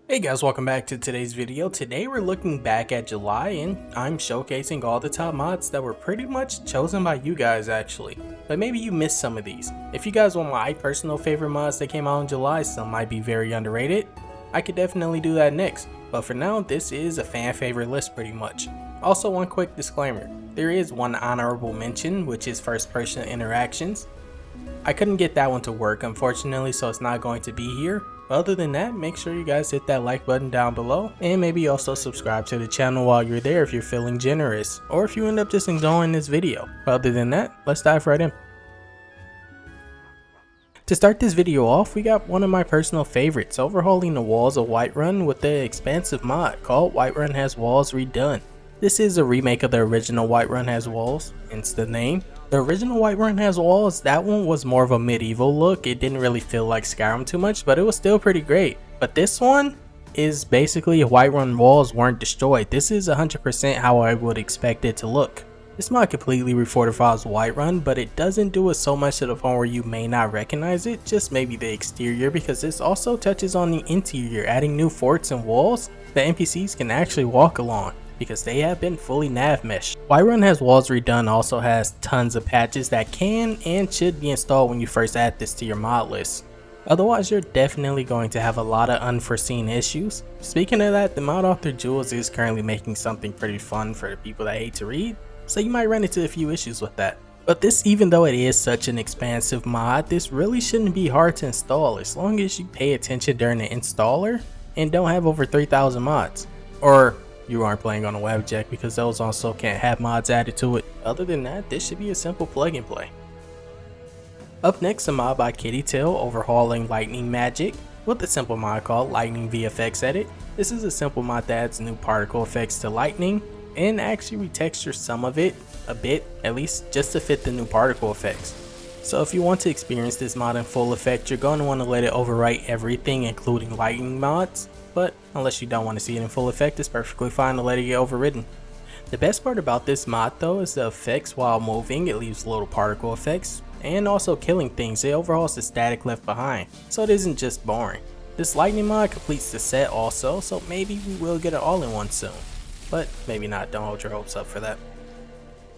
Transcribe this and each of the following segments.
Hey guys, welcome back to today's video. Today we're looking back at July and I'm showcasing all the top mods that were pretty much chosen by you guys actually. But maybe you missed some of these. If you guys want my personal favorite mods that came out in July, some might be very underrated, I could definitely do that next. But for now, this is a fan favorite list pretty much. Also, one quick disclaimer. There is one honorable mention, which is first person interactions. I couldn't get that one to work unfortunately, so it's not going to be here. Other than that, make sure you guys hit that like button down below and maybe also subscribe to the channel while you're there if you're feeling generous or if you end up just enjoying this video. Other than that, let's dive right in. To start this video off, we got one of my personal favorites, overhauling the walls of Whiterun with the expansive mod called Whiterun Has Walls Redone. This is a remake of the original Whiterun Has Walls, hence the name. The original Whiterun Has Walls, that one was more of a medieval look. It didn't really feel like Skyrim too much, but it was still pretty great. But this one is basically Whiterun walls weren't destroyed. This is 100% how I would expect it to look. This mod completely refortifies Whiterun, but it doesn't do it so much to the point where you may not recognize it, just maybe the exterior, because this also touches on the interior, adding new forts and walls that NPCs can actually walk along, because they have been fully nav meshed. Whiterun Has Walls Redone also has tons of patches that can and should be installed when you first add this to your mod list. Otherwise, you're definitely going to have a lot of unforeseen issues. Speaking of that, the mod author Jules is currently making something pretty fun for the people that hate to read, so you might run into a few issues with that. But this, even though it is such an expansive mod, this really shouldn't be hard to install as long as you pay attention during the installer and don't have over 3,000 mods. Or you aren't playing on a webjack, because those also can't have mods added to it. Other than that, this should be a simple plug and play. Up next, a mod by Kittytail overhauling lightning magic with a simple mod called Lightning VFX Edit. This is a simple mod that adds new particle effects to lightning and actually retextures some of it a bit, at least just to fit the new particle effects. So if you want to experience this mod in full effect, you're going to want to let it overwrite everything including lightning mods. But unless you don't want to see it in full effect, it's perfectly fine to let it get overridden. The best part about this mod though is the effects while moving. It leaves little particle effects, and also killing things. It overhauls the static left behind, so it isn't just boring. This lightning mod completes the set also, so maybe we will get it all in one soon. But maybe not, don't hold your hopes up for that.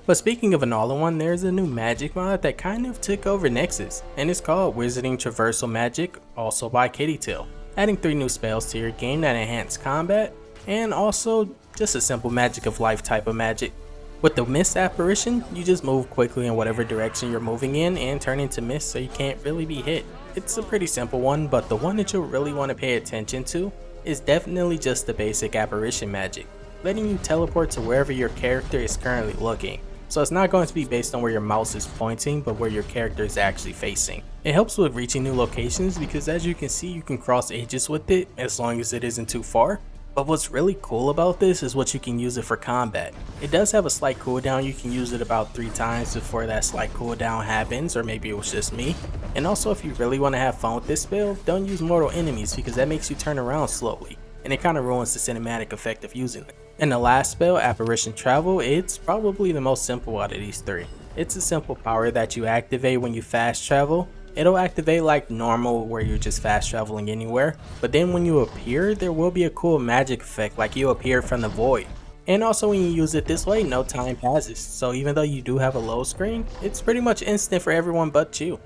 But speaking of an all-in-one, there's a new magic mod that kind of took over Nexus, and it's called Wizarding Traversal Magic, also by Kittytail. Adding 3 new spells to your game that enhance combat, and also just a simple magic of life type of magic. With the mist apparition, you just move quickly in whatever direction you're moving in and turn into mist so you can't really be hit. It's a pretty simple one, but the one that you'll really want to pay attention to is definitely just the basic apparition magic, letting you teleport to wherever your character is currently looking. So it's not going to be based on where your mouse is pointing, but where your character is actually facing. It helps with reaching new locations because, as you can see, you can cross ages with it as long as it isn't too far. But what's really cool about this is what you can use it for combat. It does have a slight cooldown. You can use it about 3 times before that slight cooldown happens, or maybe it was just me. And also, if you really want to have fun with this spell, don't use mortal enemies because that makes you turn around slowly, and it kind of ruins the cinematic effect of using it. And the last spell, Apparition Travel, it's probably the most simple out of these 3. It's a simple power that you activate when you fast travel. It'll activate like normal where you're just fast traveling anywhere, but then when you appear, there will be a cool magic effect like you appear from the void. And also when you use it this way, no time passes, so even though you do have a load screen, it's pretty much instant for everyone but you.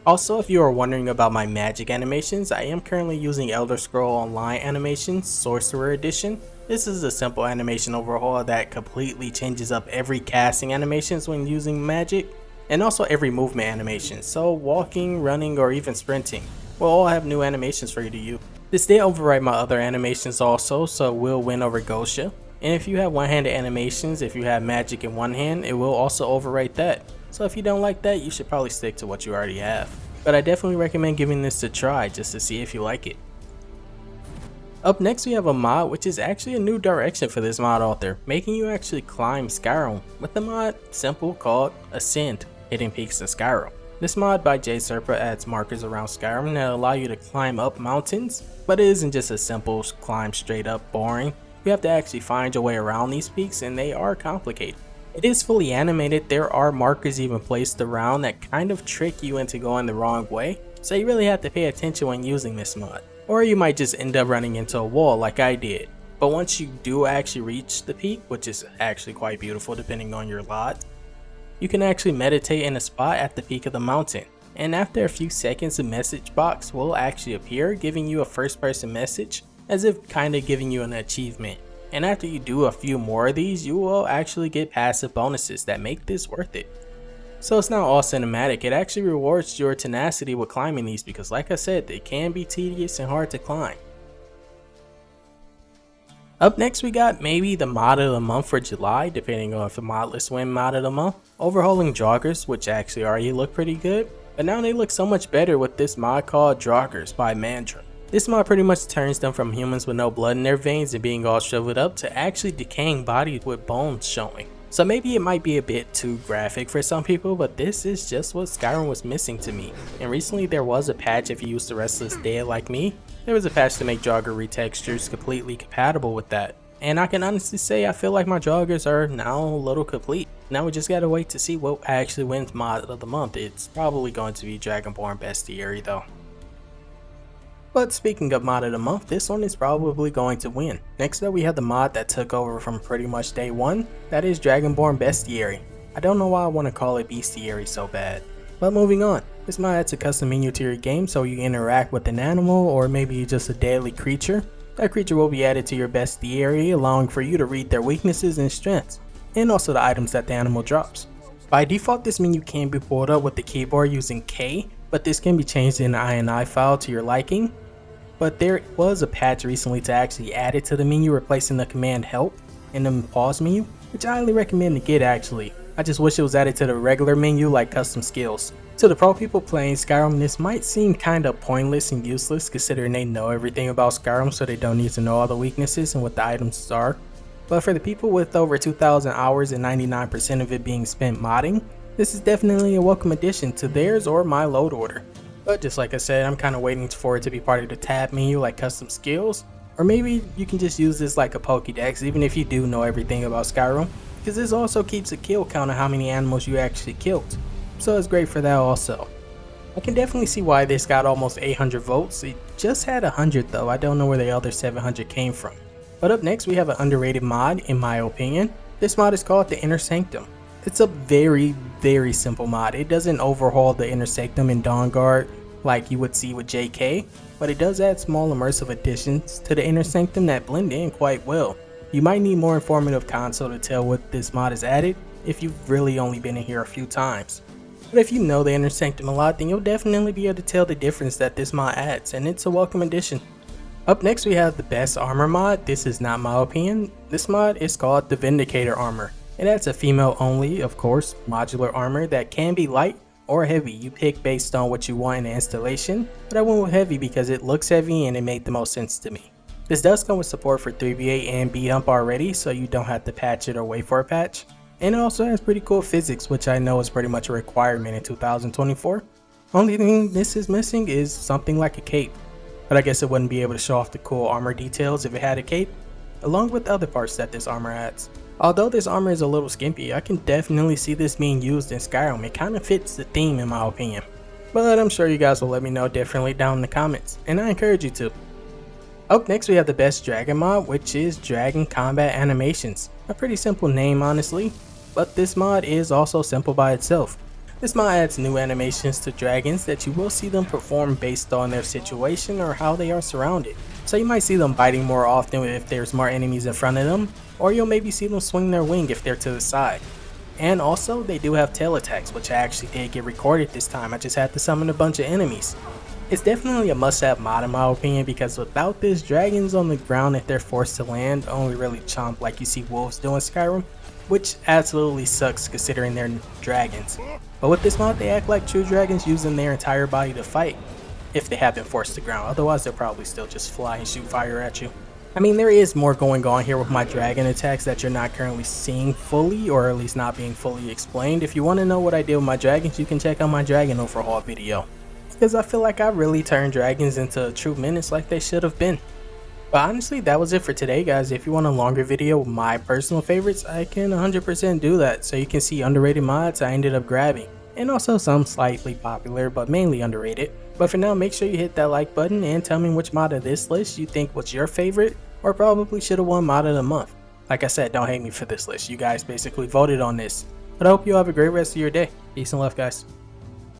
Also, if you are wondering about my magic animations, I am currently using Elder Scroll Online Animations Sorcerer Edition. This is a simple animation overhaul that completely changes up every casting animations when using magic, and also every movement animation, so walking, running, or even sprinting will all have new animations for you to use. This did override my other animations also, so it will win over Gosha. And if you have one-handed animations, if you have magic in one hand, it will also overwrite that. So if you don't like that, you should probably stick to what you already have. But I definitely recommend giving this a try just to see if you like it. Up next, we have a mod which is actually a new direction for this mod author, making you actually climb Skyrim with the mod simple called Ascend, Hidden Peaks in Skyrim. This mod by JSerpa adds markers around Skyrim that allow you to climb up mountains, but it isn't just a simple climb straight up boring. You have to actually find your way around these peaks, and they are complicated. It is fully animated. There are markers even placed around that kind of trick you into going the wrong way, so you really have to pay attention when using this mod. or you might just end up running into a wall like I did. But once you do actually reach the peak, which is actually quite beautiful depending on your lot, you can actually meditate in a spot at the peak of the mountain. And after a few seconds, a message box will actually appear, giving you a first person message, as if kinda giving you an achievement. And after you do a few more of these, you will actually get passive bonuses that make this worth it. So it's not all cinematic, it actually rewards your tenacity with climbing these because like I said, they can be tedious and hard to climb. Up next we got maybe the mod of the month for July, depending on if the mod lists win mod of the month. Overhauling Draugrs, which actually already look pretty good, but now they look so much better with this mod called Draugrs by Mantra. This mod pretty much turns them from humans with no blood in their veins and being all shriveled up to actually decaying bodies with bones showing. So maybe it might be a bit too graphic for some people, but this is just what Skyrim was missing to me. And recently there was a patch if you used the Restless Dead like me. There was a patch to make Draugr retextures completely compatible with that. And I can honestly say I feel like my Draugrs are now a little complete. Now we just gotta wait to see what actually wins mod of the month. It's probably going to be Dragonborn Bestiary though. But speaking of mod of the month, this one is probably going to win. Next up we have the mod that took over from pretty much day one, that is Dragonborn Bestiary. I don't know why I want to call it Bestiary so bad. But moving on, this mod adds a custom menu to your game so you interact with an animal or maybe just a deadly creature. That creature will be added to your bestiary, allowing for you to read their weaknesses and strengths, and also the items that the animal drops. By default this menu can be pulled up with the keyboard using K, but this can be changed in an INI file to your liking. But there was a patch recently to actually add it to the menu, replacing the command help in the pause menu, which I highly recommend to get actually. I just wish it was added to the regular menu like custom skills. To the pro people playing Skyrim, this might seem kinda pointless and useless considering they know everything about Skyrim, so they don't need to know all the weaknesses and what the items are. But for the people with over 2,000 hours and 99% of it being spent modding, this is definitely a welcome addition to theirs or my load order. But just like I said, I'm kinda waiting for it to be part of the tab menu like custom skills, or maybe you can just use this like a Pokédex even if you do know everything about Skyrim, because this also keeps a kill count of how many animals you actually killed, so it's great for that also. I can definitely see why this got almost 800 votes, it just had 100 though, I don't know where the other 700 came from. But up next we have an underrated mod in my opinion. This mod is called the Inner Sanctum. It's a very simple mod. It doesn't overhaul the Inner Sanctum in Dawnguard like you would see with JK, but it does add small immersive additions to the Inner Sanctum that blend in quite well. You might need more informative console to tell what this mod is added if you've really only been in here a few times. But if you know the Inner Sanctum a lot, then you'll definitely be able to tell the difference that this mod adds, and it's a welcome addition. Up next we have the best armor mod. This is not my opinion. This mod is called the Vindicator Armor. It adds a female only, of course, modular armor that can be light or heavy. You pick based on what you want in the installation, but I went with heavy because it looks heavy and it made the most sense to me. This does come with support for 3BA and BHUNP already, so you don't have to patch it or wait for a patch. And it also has pretty cool physics, which I know is pretty much a requirement in 2024. Only thing this is missing is something like a cape, but I guess it wouldn't be able to show off the cool armor details if it had a cape, along with the other parts that this armor adds. Although this armor is a little skimpy, I can definitely see this being used in Skyrim. It kind of fits the theme in my opinion. But I'm sure you guys will let me know differently down in the comments, and I encourage you to. Up next we have the best dragon mod, which is Dragon Combat Animations. A pretty simple name honestly, but this mod is also simple by itself. This mod adds new animations to dragons that you will see them perform based on their situation or how they are surrounded. So you might see them biting more often if there's more enemies in front of them, or you'll maybe see them swing their wing if they're to the side. And also they do have tail attacks, which I actually did get recorded this time. I just had to summon a bunch of enemies. It's definitely a must-have mod in my opinion, because without this, dragons on the ground, if they're forced to land, only really chomp like you see wolves do in Skyrim, which absolutely sucks considering they're dragons. But with this mod they act like true dragons, using their entire body to fight, if they have been forced to ground. Otherwise they'll probably still just fly and shoot fire at you. I mean, there is more going on here with my dragon attacks that you're not currently seeing fully, or at least not being fully explained. If you want to know what I did with my dragons, you can check out my dragon overhaul video, because I feel like I really turned dragons into true menace like they should have been. But honestly, that was it for today guys. If you want a longer video with my personal favorites, I can 100% do that, so you can see underrated mods I ended up grabbing, and also some slightly popular but mainly underrated. But for now, make sure you hit that like button and tell me which mod of this list you think was your favorite or probably should have won mod of the month. Like I said, don't hate me for this list, you guys basically voted on this. But I hope you have a great rest of your day. Peace and love, guys.